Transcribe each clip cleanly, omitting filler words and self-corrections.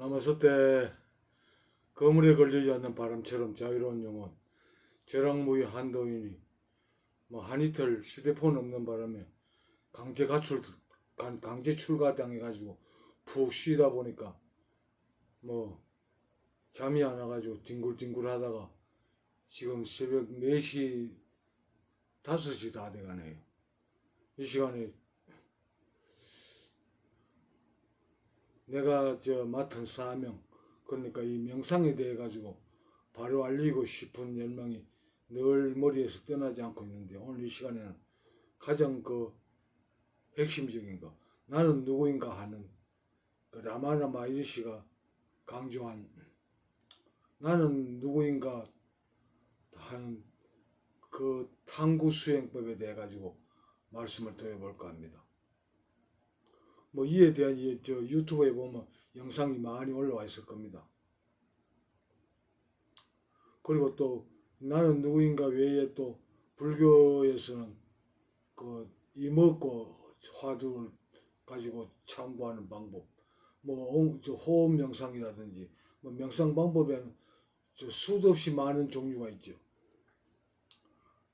남았을 때 거물에 걸리지 않는 바람처럼 자유로운 영혼, 쇠락무의 한도인이 한 이틀 휴대폰 없는 바람에 강제 출가 당해가지고 푹 쉬다 보니까 잠이 안 와가지고 뒹굴뒹굴 하다가 지금 새벽 4시 5시 다 돼가네요. 이 시간에 내가 맡은 사명, 그러니까 이 명상에 대해 가지고 바로 알리고 싶은 열망이 늘 머리에서 떠나지 않고 있는데, 오늘 이 시간에는 가장 핵심적인 거, 나는 누구인가 하는 라마나 마이르시가 강조한 나는 누구인가 하는 그 탐구 수행법에 대해 가지고 말씀을 드려볼까 합니다. 이에 대한 유튜브에 보면 영상이 많이 올라와 있을 겁니다. 그리고 또 나는 누구인가 외에 또 불교에서는 이먹고 화두를 가지고 참고하는 방법, 호흡 명상이라든지 명상 방법에는 수도 없이 많은 종류가 있죠.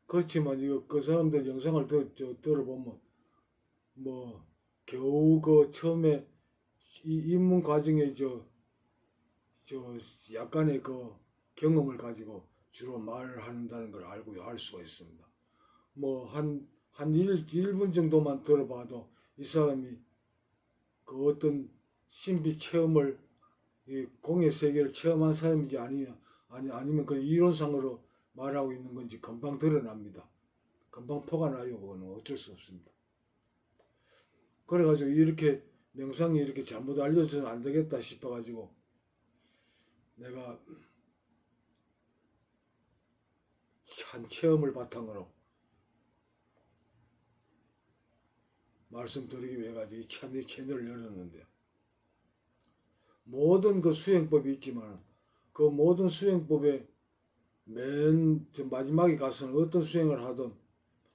그렇지만 그 사람들 영상을 들어보면 겨우 처음에 이 입문 과정에 약간의 경험을 가지고 주로 말을 한다는 걸 알 수가 있습니다. 한 1분 정도만 들어봐도 이 사람이 어떤 신비 체험을, 이 공의 세계를 체험한 사람인지 아니면 이론상으로 말하고 있는 건지 금방 드러납니다. 금방 포가 나요. 그거는 어쩔 수 없습니다. 그래가지고 이렇게 명상이 이렇게 잘못 알려져서는 안 되겠다 싶어가지고 내가 한 체험을 바탕으로 말씀드리기 위해 가지고 이 채널을 열었는데, 모든 수행법이 있지만 그 모든 수행법의 맨 마지막에 가서는 어떤 수행을 하든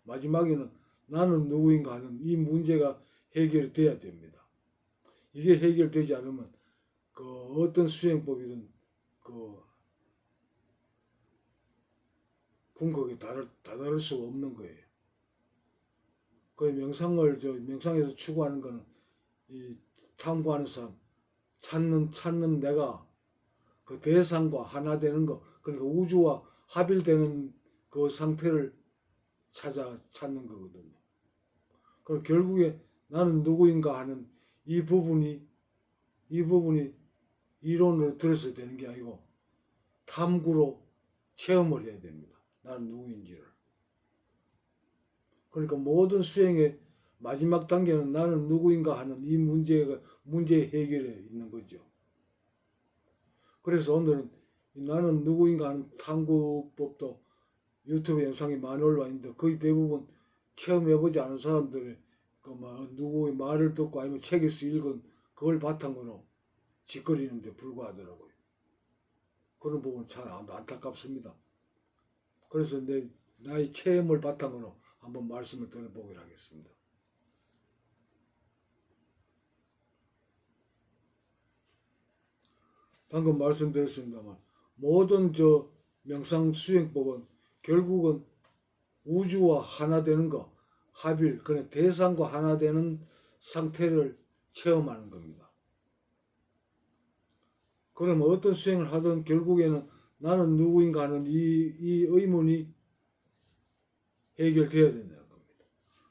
마지막에는 나는 누구인가 하는 이 문제가 해결돼야 됩니다. 이게 해결되지 않으면 어떤 수행법이든 궁극에 다다를 수가 없는 거예요. 명상에서 추구하는 거는 이 탐구하는 사람, 찾는 내가 그 대상과 하나 되는 거, 그러니까 우주와 합일되는 그 상태를 찾는 거거든요. 그럼 결국에 나는 누구인가 하는 이 부분이 이론으로 들었어야 되는 게 아니고 탐구로 체험을 해야 됩니다. 나는 누구인지를. 그러니까 모든 수행의 마지막 단계는 나는 누구인가 하는 이 문제의 해결에 있는 거죠. 그래서 오늘은 나는 누구인가 하는 탐구법도 유튜브 영상이 많이 올라와 있는데, 거의 대부분 체험해보지 않은 사람들의 누구의 말을 듣고 아니면 책에서 읽은 그걸 바탕으로 짓거리는데 불과하더라고요. 그런 부분 참 안타깝습니다. 그래서 나의 체험을 바탕으로 한번 말씀을 드려보기로 하겠습니다. 방금 말씀드렸습니다만 모든 명상 수행법은 결국은 우주와 하나 되는 거, 합일, 그냥 대상과 하나 되는 상태를 체험하는 겁니다. 그러면 어떤 수행을 하든 결국에는 나는 누구인가 하는 이 의문이 해결되어야 된다는 겁니다.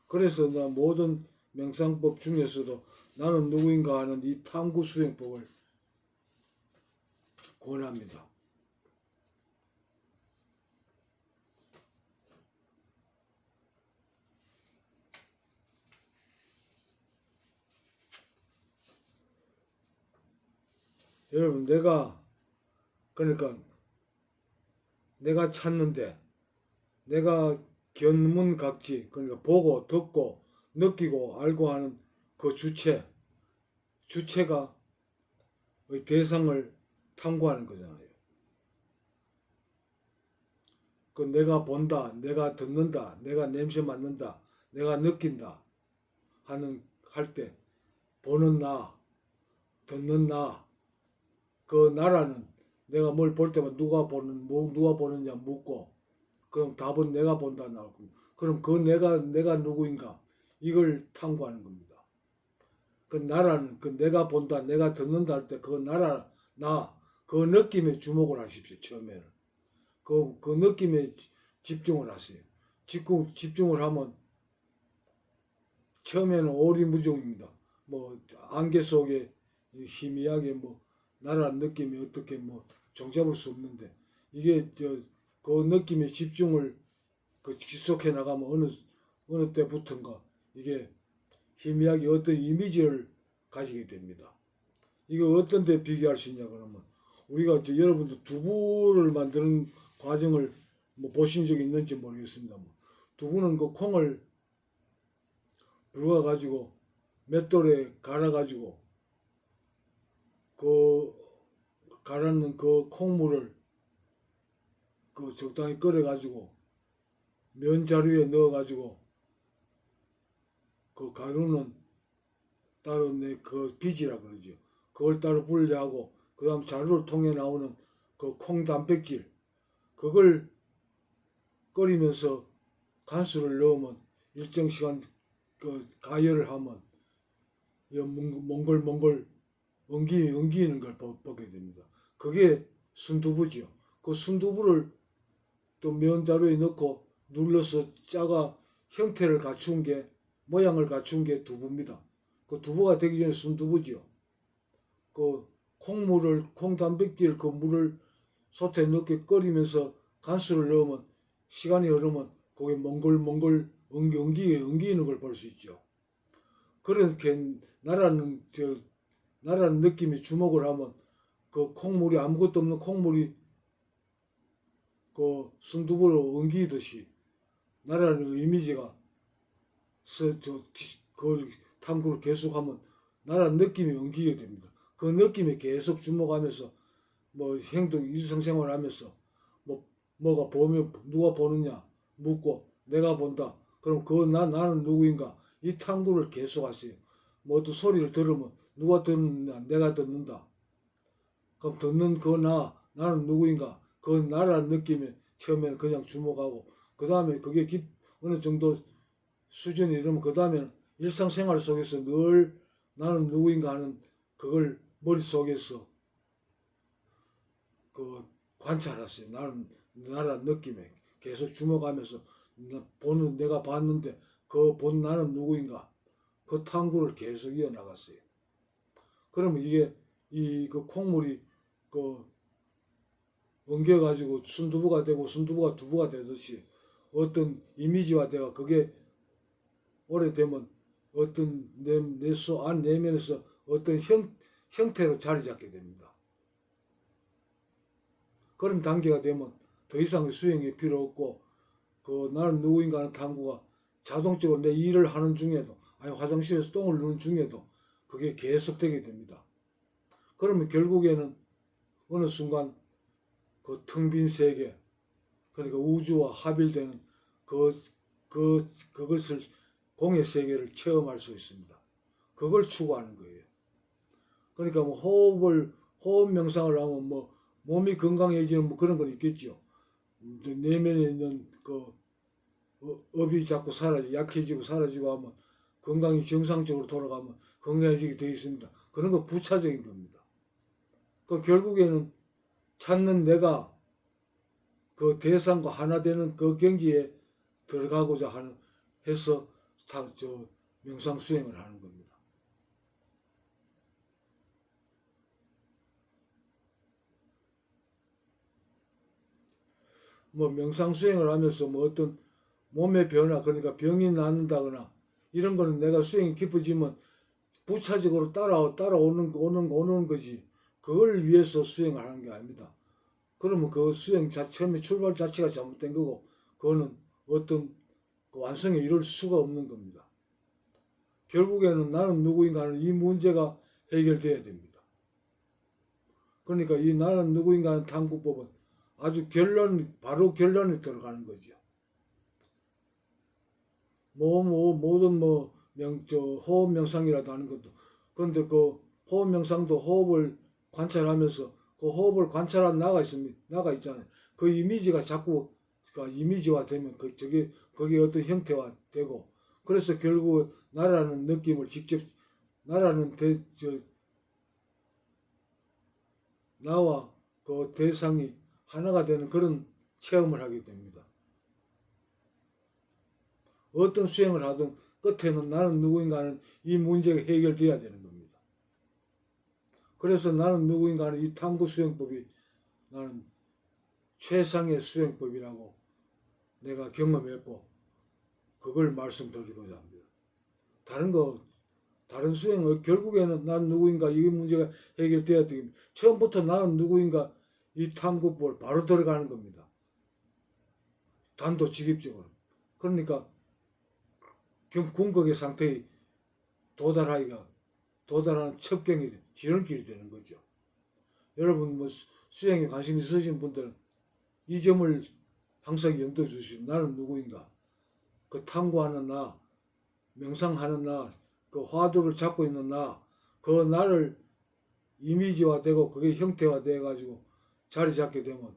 그래서 모든 명상법 중에서도 나는 누구인가 하는 이 탐구 수행법을 권합니다. 여러분, 내가 찾는데, 내가 견문각지, 그러니까 보고 듣고 느끼고 알고 하는 그 주체가 대상을 탐구하는 거잖아요. 내가 본다, 내가 듣는다, 내가 냄새 맡는다, 내가 느낀다 할 때 보는 나, 듣는 나, 그 나라는 내가 뭘 볼 때마다 누가 보느냐 묻고, 그럼 답은 내가 본다 나오고, 그럼 그 내가 누구인가 이걸 탐구하는 겁니다. 그 나라는 그 내가 본다, 내가 듣는다 할 때 그 나라 그 느낌에 주목을 하십시오. 처음에는 그 느낌에 집중을 하세요. 집중을 하면 처음에는 오리무중입니다. 뭐 안개 속에 희미하게 뭐 나라는 느낌이 어떻게 뭐 종잡을 수 없는데, 이게 그 느낌에 집중을 지속해 나가면 어느 때부턴가 이게 희미하게 어떤 이미지를 가지게 됩니다. 이거 어떤 데 비교할 수 있냐 그러면, 우리가 여러분들 두부를 만드는 과정을 뭐 보신 적이 있는지 모르겠습니다. 뭐 두부는 그 콩을 불어 가지고 맷돌에 갈아 가지고 그 갈았는 그 콩물을 적당히 끓여 가지고 면 자루에 넣어 가지고 그 가루는 따로 그 빚이라 그러죠. 그걸 따로 분리하고, 그 다음 자루를 통해 나오는 그 콩 단백질, 그걸 끓이면서 간수를 넣으면 일정 시간 가열을 하면 몽골 엉기는 걸 보게 됩니다. 그게 순두부죠. 그 순두부를 또 면자루에 넣고 눌러서 짜가 형태를 갖춘 게, 모양을 갖춘 게 두부입니다. 그 두부가 되기 전에 순두부죠. 그 콩 단백질 그 물을 솥에 넣게 끓이면서 간수를 넣으면 시간이 흐르면 그게 몽골 엉기는 걸 볼 수 있죠. 그렇게 나라는 느낌에 주목을 하면 그 콩물이, 아무것도 없는 콩물이 그 순두부로 엉기듯이 나라는 이미지가 그 탐구를 계속하면 나라는 느낌이 엉기게 됩니다. 그 느낌에 계속 주목하면서 뭐 일상생활하면서 뭐가 보면 누가 보느냐 묻고 내가 본다. 그럼 나는 누구인가 이 탐구를 계속하세요. 뭐 어떤 소리를 들으면 누가 듣느냐, 내가 듣는다. 그럼 듣는 나는 누구인가 그 나라는 느낌에 처음에는 그냥 주목하고, 그 다음에 그게 어느 정도 수준이 이르면 그 다음에는 일상생활 속에서 늘 나는 누구인가 하는 그걸 머릿속에서 관찰하세요. 나라는 느낌에 계속 주목하면서 내가 봤는데 그 본 나는 누구인가 그 탐구를 계속 이어나갔어요. 그러면 이게 그 콩물이 엉겨가지고 순두부가 되고 순두부가 두부가 되듯이 어떤 이미지화 되가, 그게 오래되면 어떤 내 내면에서 어떤 형태로 자리 잡게 됩니다. 그런 단계가 되면 더 이상의 수행이 필요 없고, 나는 누구인가 하는 탐구가 자동적으로 내 일을 하는 중에도, 아니 화장실에서 똥을 누는 중에도 그게 계속되게 됩니다. 그러면 결국에는 어느 순간 그 텅 빈 세계, 그러니까 우주와 합일되는 그것을 공의 세계를 체험할 수 있습니다. 그걸 추구하는 거예요. 그러니까 뭐 호흡 명상을 하면 뭐 몸이 건강해지는 뭐 그런 건 있겠죠. 내면에 있는 업이 자꾸 약해지고 사라지고 하면 건강이 정상적으로 돌아가면 건강해지게 되어 있습니다. 그런 거 부차적인 겁니다. 결국에는 찾는 내가 그 대상과 하나 되는 그 경지에 들어가고자 해서 명상 수행을 하는 겁니다. 뭐 명상 수행을 하면서 뭐 어떤 몸의 변화, 그러니까 병이 낫는다거나 이런 거는 내가 수행이 깊어지면 부차적으로 오는 거지, 그걸 위해서 수행을 하는 게 아닙니다. 그러면 그 수행 처음에 출발 자체가 잘못된 거고, 그거는 어떤 완성에 이룰 수가 없는 겁니다. 결국에는 나는 누구인가 하는 이 문제가 해결돼야 됩니다. 그러니까 이 나는 누구인가 하는 탐구법은 아주 바로 결론에 들어가는 거죠. 모든 호흡 명상이라도 하는 것도, 그런데 그 호흡 명상도 호흡을 관찰하면서 그 호흡을 관찰하고 나가 있잖아요. 그 이미지가 자꾸 그 이미지화 되면 거기에 어떤 형태화 되고, 그래서 결국 나라는 느낌을 직접 나라는 나와 그 대상이 하나가 되는 그런 체험을 하게 됩니다. 어떤 수행을 하든 끝에는 나는 누구인가 하는 이 문제가 해결돼야 되는 겁니다. 그래서 나는 누구인가 하는 이 탐구 수행법이 나는 최상의 수행법이라고 내가 경험했고, 그걸 말씀드리고자 합니다. 다른 수행을 결국에는 난 누구인가 이 문제가 해결돼야 되겠습니다. 처음부터 나는 누구인가 이 탐구법을 바로 들어가는 겁니다. 단도직입적으로. 그러니까 궁극의 상태에 도달하는 첩경이 지름길이 되는 거죠. 여러분 뭐 수행에 관심 있으신 분들은 이 점을 항상 염두에 주시면, 나는 누구인가, 그 탐구하는 나, 명상하는 나, 그 화두를 잡고 있는 나, 그 나를 이미지화되고 그게 형태화돼 가지고 자리 잡게 되면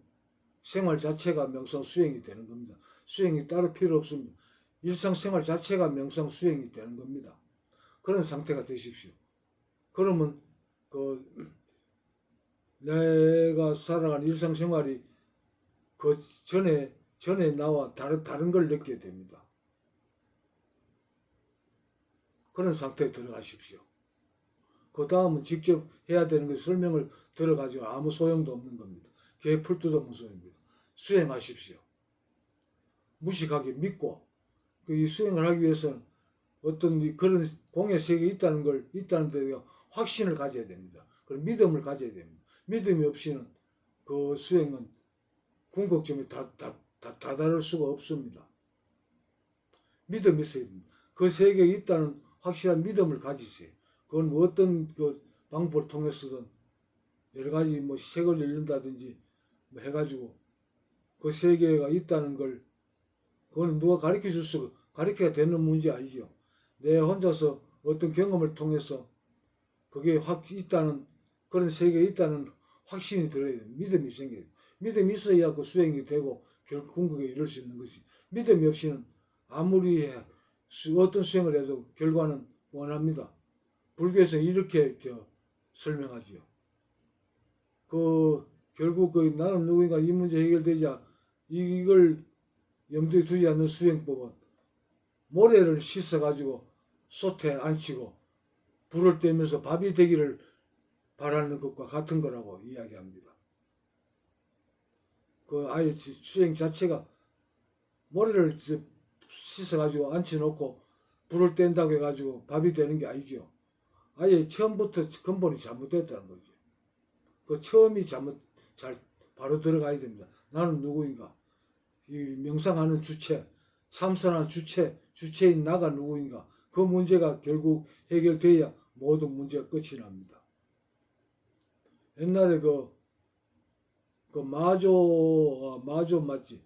생활 자체가 명상 수행이 되는 겁니다. 수행이 따로 필요 없습니다. 일상생활 자체가 명상 수행이 되는 겁니다. 그런 상태가 되십시오. 그러면 내가 살아가는 일상생활이 그 전에 나와 다른 걸 느끼게 됩니다. 그런 상태에 들어가십시오. 그 다음은 직접 해야 되는 걸 설명을 들어가지고 아무 소용도 없는 겁니다. 개 풀뜯 없는 소리입니다. 수행하십시오. 무식하게 믿고 이 수행을 하기 위해서는 어떤 그런 공의 세계에 있다는 데 확신을 가져야 됩니다. 그런 믿음을 가져야 됩니다. 믿음이 없이는 그 수행은 궁극점에 다다를 수가 없습니다. 믿음이 있어야 됩니다. 그 세계에 있다는 확실한 믿음을 가지세요. 그건 뭐 어떤 그 방법을 통해서든 여러 가지 뭐 책을 읽는다든지 뭐 해가지고 그 세계가 있다는 걸, 그건 누가 가르쳐야 되는 문제 아니죠. 내 혼자서 어떤 경험을 통해서 그게 있다는, 그런 세계에 있다는 확신이 들어야 돼요. 믿음이 생겨야 돼요. 믿음이 있어야 그 수행이 되고 결국 궁극에 이룰 수 있는 것이. 믿음이 없이는 아무리 어떤 수행을 해도 결과는 원합니다. 불교에서 이렇게 설명하지요. 결국 나는 누구인가 이 문제 해결되자 이걸 염두에 두지 않는 수행법은 모래를 씻어가지고 솥에 앉히고 불을 떼면서 밥이 되기를 바라는 것과 같은 거라고 이야기합니다. 아예 수행 자체가 모래를 씻어가지고 앉혀놓고 불을 뗀다고 해가지고 밥이 되는 게 아니죠. 아예 처음부터 근본이 잘못됐다는 거죠. 그 처음이 바로 들어가야 됩니다. 나는 누구인가? 이 명상하는 주체, 참선하는 주체인 나가 누구인가? 그 문제가 결국 해결돼야 모든 문제가 끝이 납니다. 옛날에 마조 맞지?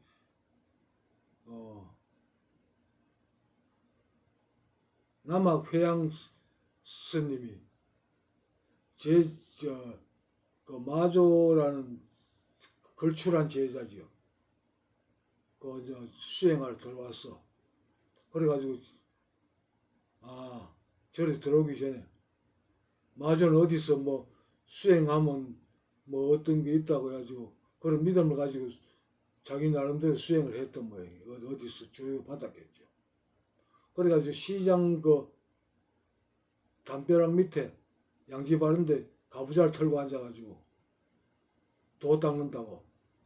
남학 회양 스님이 마조라는 걸출한 제자지요. 수행하러 들어왔어. 그래가지고 절에 들어오기 전에 마조는 어디서 뭐 수행하면 뭐 어떤 게 있다고 해가지고 그런 믿음을 가지고 자기 나름대로 수행을 했던 모양이에요. 어디서 교육 받았겠죠. 그래가지고 시장 담벼락 밑에 양지 바른데 가부좌를 털고 앉아가지고 도 닦는다고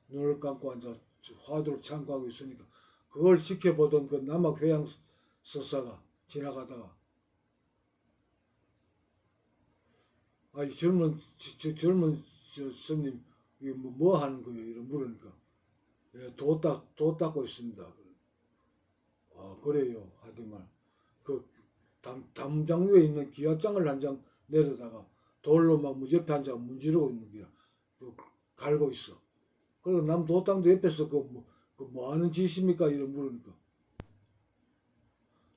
눈을 감고 앉아 화두를 참고하고 있으니까 그걸 지켜보던 그 남학 회양 서사가 지나가다가 젊은 스님 이게 뭐 하는 거예요? 이런 물으니까 예, 도 닦고 있습니다. 그래요. 하더만 담장 위에 있는 기와장을 한 장 내려다가 돌로 막 옆에 앉아 문지르고 있는 게야. 갈고 있어. 그리고 남 도땅도 옆에서 뭐 하는 짓입니까? 이런 물으니까.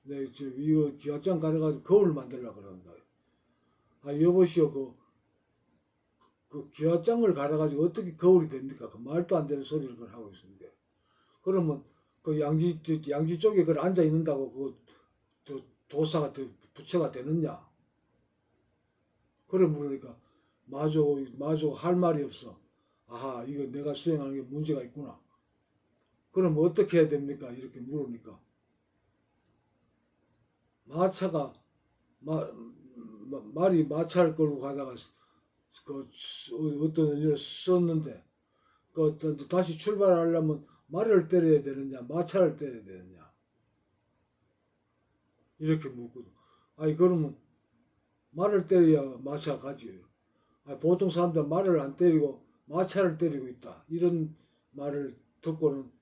네, 이거 기와장 가려가지고 거울 만들려고 그런다. 여보시오, 그 기와장을 갈아가지고 어떻게 거울이 됩니까? 그 말도 안 되는 소리를 그걸 하고 있습니다. 그러면 그 양지 쪽에 그걸 앉아 있는다고 그 도사가 부처가 되느냐? 그래 물으니까 마저 할 말이 없어. 아하, 이거 내가 수행하는 게 문제가 있구나. 그럼 어떻게 해야 됩니까? 이렇게 물으니까 마차가 말이 마차를 끌고 가다가 그 어떤 의미를 썼는데 그 다시 출발하려면 말을 때려야 되느냐 마차를 때려야 되느냐 이렇게 묻거든. 아니 그러면 말을 때려야 마차가 가지. 아니, 보통 사람들 말을 안 때리고 마차를 때리고 있다 이런 말을 듣고는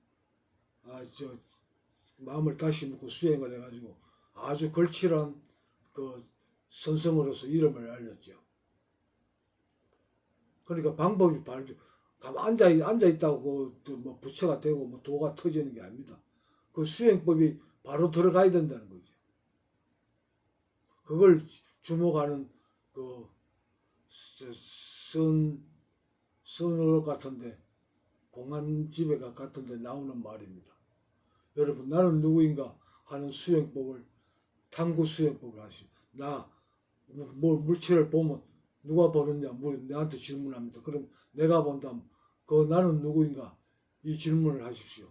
마음을 다시 먹고 수행을 해가지고 아주 걸칠한 그 선성으로서 이름을 알렸죠. 그러니까 방법이 바로 앉아 있다고 뭐 부처가 되고 뭐 도가 터지는 게 아닙니다. 그 수행법이 바로 들어가야 된다는 거죠. 그걸 주목하는 그 선어록 같은데 공안집에 같은데 나오는 말입니다. 여러분 나는 누구인가 하는 수행법을 탐구 수행법을 하시오. 뭐 물체를 보면 누가 보느냐 내한테 질문합니다. 그럼 내가 본다면 그 나는 누구인가 이 질문을 하십시오.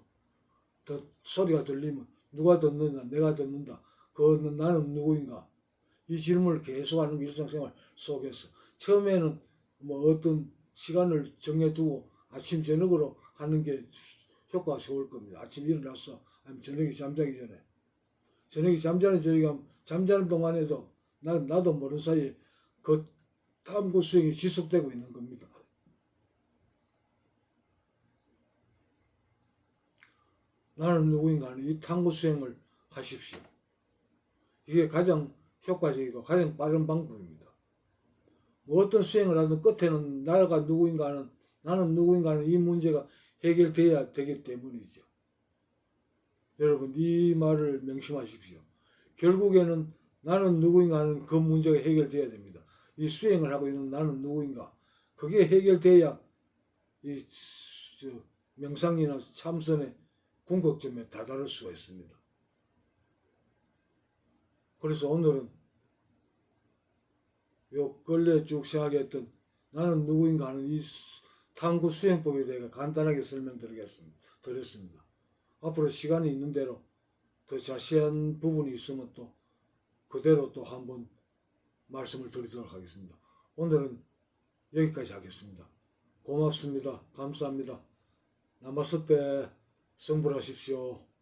더 소리가 들리면 누가 듣느냐 내가 듣는다. 그 나는 누구인가 이 질문을 계속하는 일상생활 속에서 처음에는 뭐 어떤 시간을 정해두고 아침 저녁으로 하는 게 효과가 좋을 겁니다. 아침 일어나서 아니면 저녁에 잠자기 전에 저녁에 잠자는 동안에도 나도 모르는 사이에 그 탐구 수행이 지속되고 있는 겁니다. 나는 누구인가 하는 이 탐구 수행을 하십시오. 이게 가장 효과적이고 가장 빠른 방법입니다. 뭐 어떤 수행을 하든 끝에는 나는 누구인가 하는 이 문제가 해결돼야 되기 때문이죠. 여러분 이 말을 명심하십시오. 결국에는 나는 누구인가 하는 그 문제가 해결돼야 됩니다. 이 수행을 하고 있는 나는 누구인가 그게 해결돼야 이 명상이나 참선의 궁극점에 다다를 수가 있습니다. 그래서 오늘은 요 근래 쭉 생각했던 나는 누구인가 하는 이 탐구 수행법에 대해 간단하게 설명드렸습니다. 앞으로 시간이 있는 대로 더 자세한 부분이 있으면 또 그대로 또 한번 말씀을 드리도록 하겠습니다. 오늘은 여기까지 하겠습니다. 고맙습니다. 감사합니다. 남았을 때 성불하십시오.